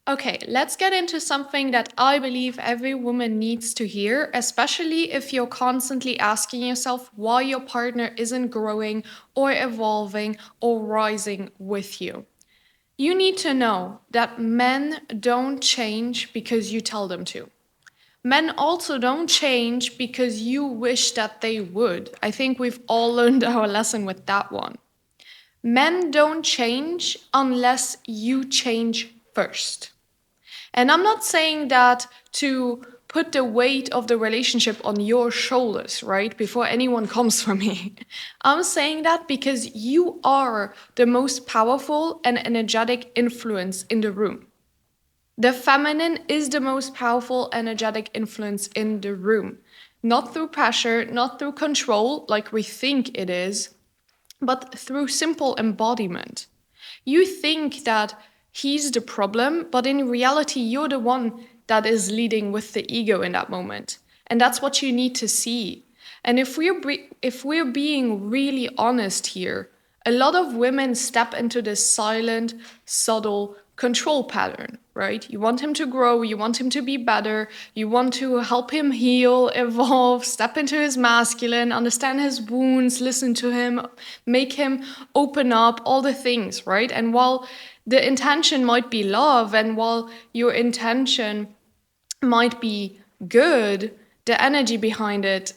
Okay, let's get into something that I believe every woman needs to hear, especially if you're constantly asking yourself why your partner isn't growing or evolving or rising with you. You need to know that men don't change because you tell them to. Men also don't change because you wish that they would. I think we've all learned our lesson with that one. Men don't change unless you change first. And I'm not saying that to put the weight of the relationship on your shoulders, right? Before anyone comes for me. I'm saying that because you are the most powerful and energetic influence in the room. The feminine is the most powerful, energetic influence in the room. Not through pressure, not through control, like we think it is, but through simple embodiment. You think that he's the problem, but in reality, you're the one that is leading with the ego in that moment. And that's what you need to see. And if we're being really honest here, a lot of women step into this silent, subtle control pattern, right? You want him to grow, you want him to be better, you want to help him heal, evolve, step into his masculine, understand his wounds, listen to him, make him open up, all the things, right? And while the intention might be love, and while your intention might be good, the energy behind it,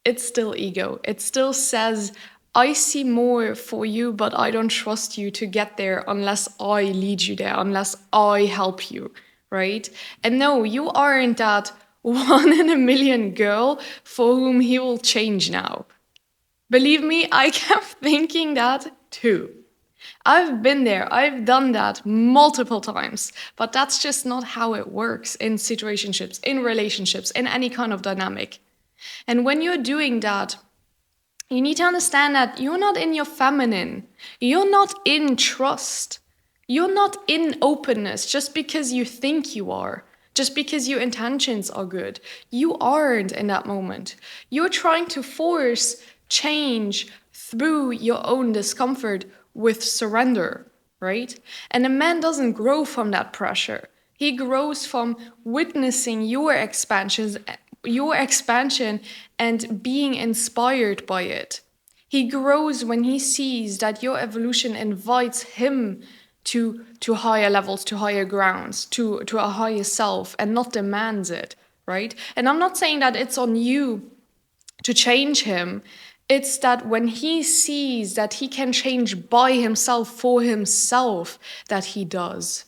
it's still ego. It still says, I see more for you, but I don't trust you to get there unless I lead you there, unless I help you, right? And no, you aren't that 1 in a million girl for whom he will change now. Believe me, I kept thinking that too. I've been there, I've done that multiple times, but that's just not how it works in situationships, in relationships, in any kind of dynamic. And when you're doing that, you need to understand that you're not in your feminine. You're not in trust. You're not in openness just because you think you are, just because your intentions are good. You aren't in that moment. You're trying to force change through your own discomfort with surrender, right? And a man doesn't grow from that pressure. He grows from witnessing your expansion and being inspired by it. He grows when he sees that your evolution invites him to higher levels, to higher grounds, to a higher self, and not demands it, right? And I'm not saying that it's on you to change him. It's that when he sees that he can change by himself for himself, that he does.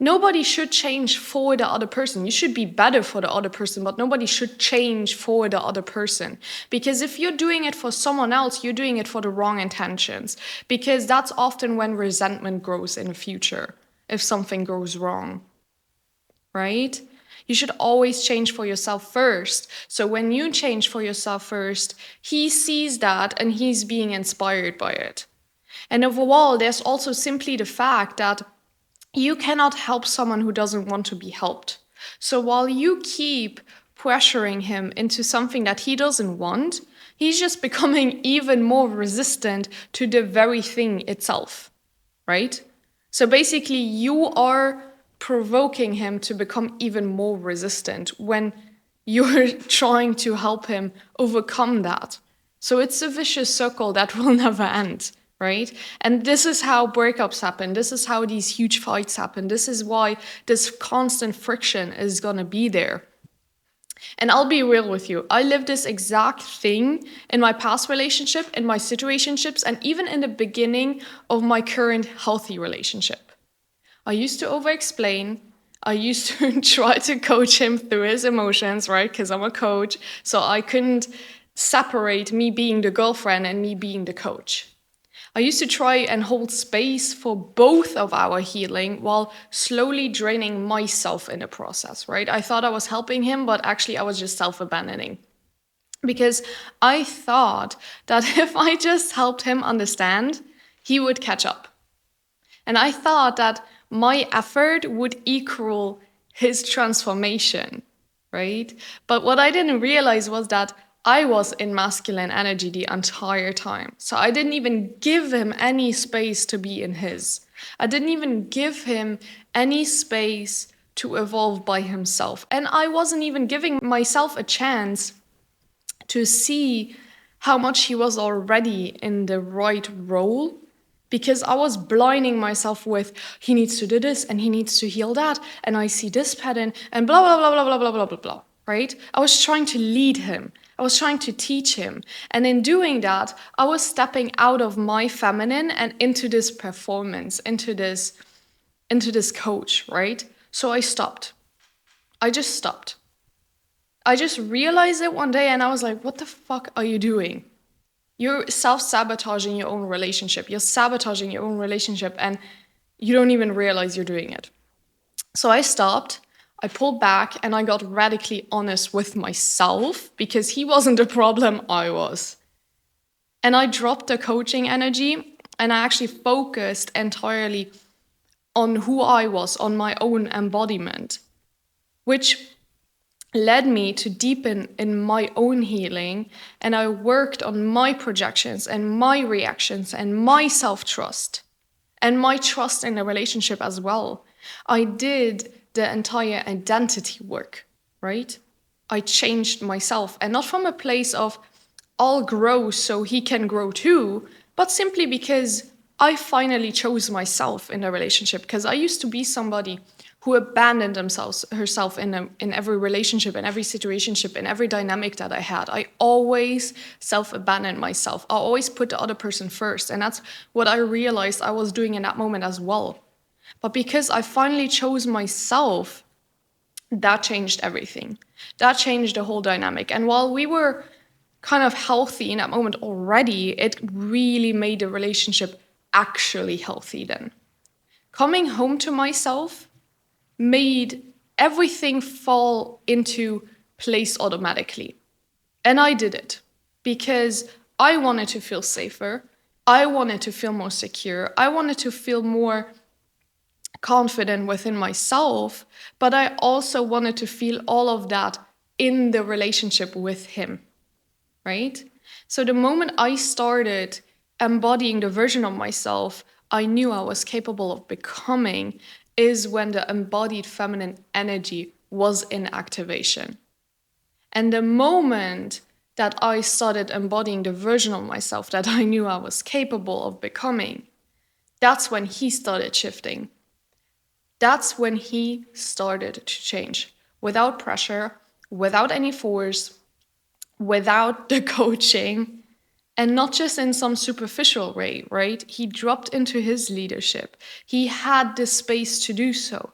Nobody should change for the other person. You should be better for the other person, but nobody should change for the other person. Because if you're doing it for someone else, you're doing it for the wrong intentions. Because that's often when resentment grows in the future, if something goes wrong, right? You should always change for yourself first. So when you change for yourself first, he sees that and he's being inspired by it. And overall, there's also simply the fact that you cannot help someone who doesn't want to be helped. So while you keep pressuring him into something that he doesn't want, he's just becoming even more resistant to the very thing itself, right? So basically, you are provoking him to become even more resistant when you're trying to help him overcome that. So it's a vicious circle that will never end, right? And this is how breakups happen. This is how these huge fights happen. This is why this constant friction is going to be there. And I'll be real with you. I lived this exact thing in my past relationship, in my situationships, and even in the beginning of my current healthy relationship. I used to over-explain. I used to try to coach him through his emotions, right? Because I'm a coach. So I couldn't separate me being the girlfriend and me being the coach. I used to try and hold space for both of our healing while slowly draining myself in the process, right? I thought I was helping him, but actually I was just self-abandoning. Because I thought that if I just helped him understand, he would catch up. And I thought that my effort would equal his transformation, right? But what I didn't realize was that I was in masculine energy the entire time. So I didn't even give him any space to be in his. I didn't even give him any space to evolve by himself. And I wasn't even giving myself a chance to see how much he was already in the right role, because I was blinding myself with, he needs to do this and he needs to heal that, and I see this pattern and blah, blah, blah, blah, blah, blah, blah, blah, blah, right? I was trying to lead him. I was trying to teach him. And in doing that, I was stepping out of my feminine and into this performance, into this coach, right? So I stopped. I just stopped. I just realized it one day and I was like, what the fuck are you doing? You're self-sabotaging your own relationship. You're sabotaging your own relationship and you don't even realize you're doing it. So I stopped, I pulled back, and I got radically honest with myself, because he wasn't the problem, I was. And I dropped the coaching energy and I actually focused entirely on who I was, on my own embodiment, which led me to deepen in my own healing. And I worked on my projections and my reactions and my self-trust and my trust in the relationship as well. I did the entire identity work, right? I changed myself, and not from a place of I'll grow so he can grow too, but simply because I finally chose myself in a relationship. Because I used to be somebody who abandoned herself in every relationship, in every situationship, in every dynamic that I had. I always self-abandoned myself. I always put the other person first. And that's what I realized I was doing in that moment as well. But because I finally chose myself, that changed everything. That changed the whole dynamic. And while we were kind of healthy in that moment already, it really made the relationship actually healthy then. Coming home to myself made everything fall into place automatically. And I did it because I wanted to feel safer. I wanted to feel more secure. I wanted to feel more confident within myself, but I also wanted to feel all of that in the relationship with him, right? So the moment I started embodying the version of myself I knew I was capable of becoming is when the embodied feminine energy was in activation. And the moment that I started embodying the version of myself that I knew I was capable of becoming, that's when he started shifting. That's when he started to change without pressure, without any force, without the coaching, and not just in some superficial way, right? He dropped into his leadership. He had the space to do so.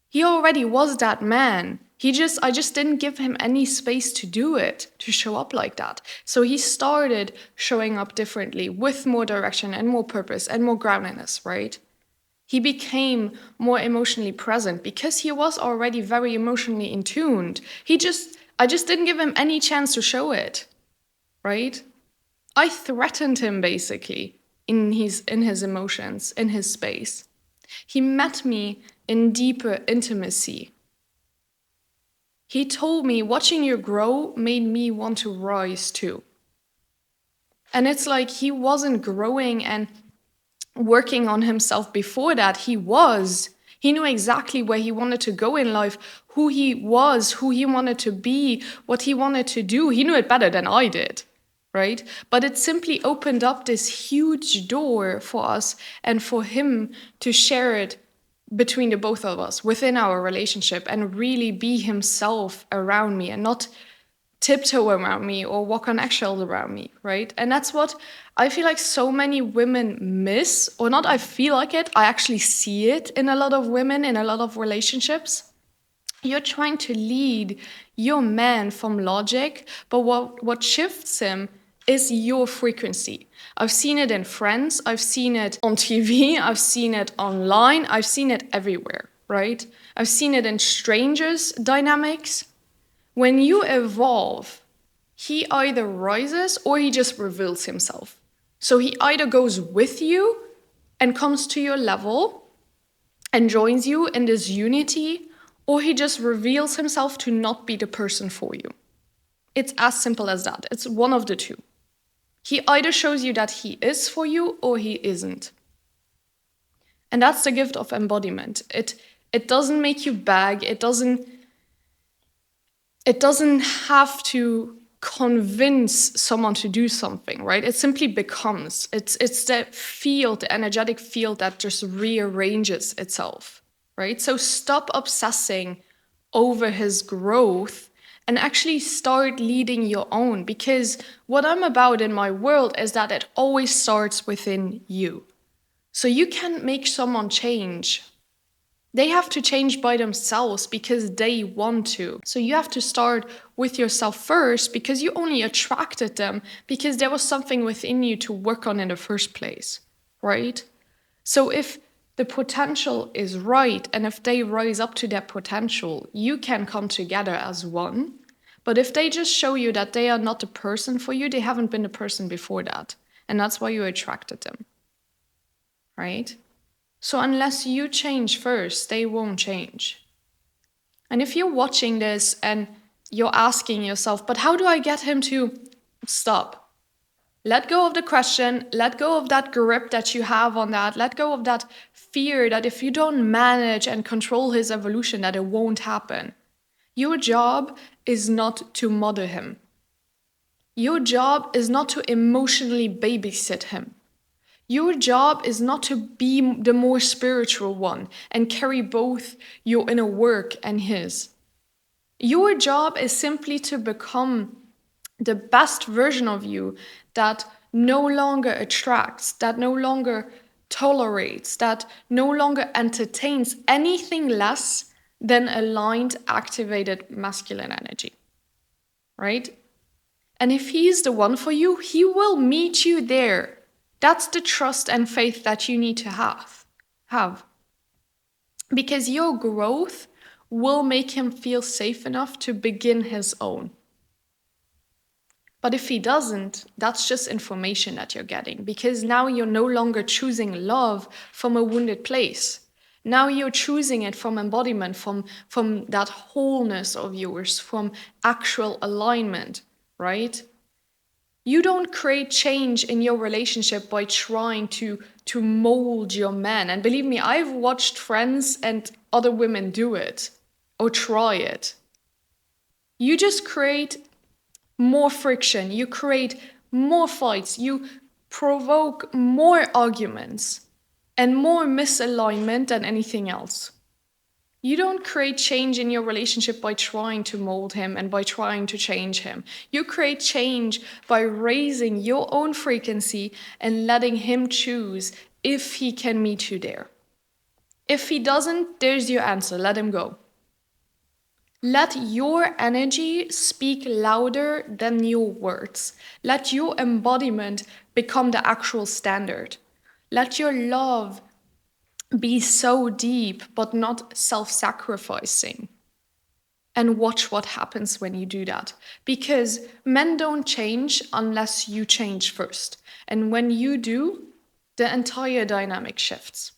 He already was that man. I just didn't give him any space to do it, to show up like that. So he started showing up differently with more direction and more purpose and more groundedness, right? He became more emotionally present because he was already very emotionally in tuned. I just didn't give him any chance to show it, right? I threatened him basically in his emotions, in his space. He met me in deeper intimacy. He told me watching you grow made me want to rise too. And it's like he wasn't growing and working on himself before that. He knew exactly where he wanted to go in life, who he was, who he wanted to be, what he wanted to do. He knew it better than I did, right? But it simply opened up this huge door for us and for him to share it between the both of us within our relationship and really be himself around me and not tiptoe around me or walk on eggshells around me, right? And that's what I feel like so many women miss, or not I feel like it, I actually see it in a lot of women, in a lot of relationships. You're trying to lead your man from logic, but what shifts him is your frequency. I've seen it in friends, I've seen it on TV, I've seen it online, I've seen it everywhere, right? I've seen it in strangers' dynamics. When you evolve, he either rises or he just reveals himself. So he either goes with you and comes to your level and joins you in this unity, or he just reveals himself to not be the person for you. It's as simple as that. It's one of the two. He either shows you that he is for you or he isn't. And that's the gift of embodiment. It doesn't make you beg. It doesn't have to convince someone to do something, right? It simply becomes. It's the field, the energetic field that just rearranges itself, right? So stop obsessing over his growth and actually start leading your own, because what I'm about in my world is that it always starts within you. So you can't make someone change. They have to change by themselves because they want to. So you have to start with yourself first, because you only attracted them because there was something within you to work on in the first place, right? So if the potential is right and if they rise up to that potential, you can come together as one. But if they just show you that they are not the person for you, they haven't been the person before that. And that's why you attracted them, right? So unless you change first, they won't change. And if you're watching this and you're asking yourself, but how do I get him to stop? Let go of the question, let go of that grip that you have on that, let go of that fear that if you don't manage and control his evolution, that it won't happen. Your job is not to mother him. Your job is not to emotionally babysit him. Your job is not to be the more spiritual one and carry both your inner work and his. Your job is simply to become the best version of you that no longer attracts, that no longer tolerates, that no longer entertains anything less than aligned, activated masculine energy, right? And if he's the one for you, he will meet you there. That's the trust and faith that you need to have. Because your growth will make him feel safe enough to begin his own. But if he doesn't, that's just information that you're getting, because now you're no longer choosing love from a wounded place. Now you're choosing it from embodiment, from that wholeness of yours, from actual alignment, right? You don't create change in your relationship by trying to mold your man. And believe me, I've watched friends and other women do it or try it. You just create more friction, you create more fights, you provoke more arguments and more misalignment than anything else. You don't create change in your relationship by trying to mold him and by trying to change him. You create change by raising your own frequency and letting him choose if he can meet you there. If he doesn't, there's your answer. Let him go. Let your energy speak louder than your words. Let your embodiment become the actual standard. Let your love be so deep, but not self-sacrificing. And watch what happens when you do that. Because men don't change unless you change first. And when you do, the entire dynamic shifts.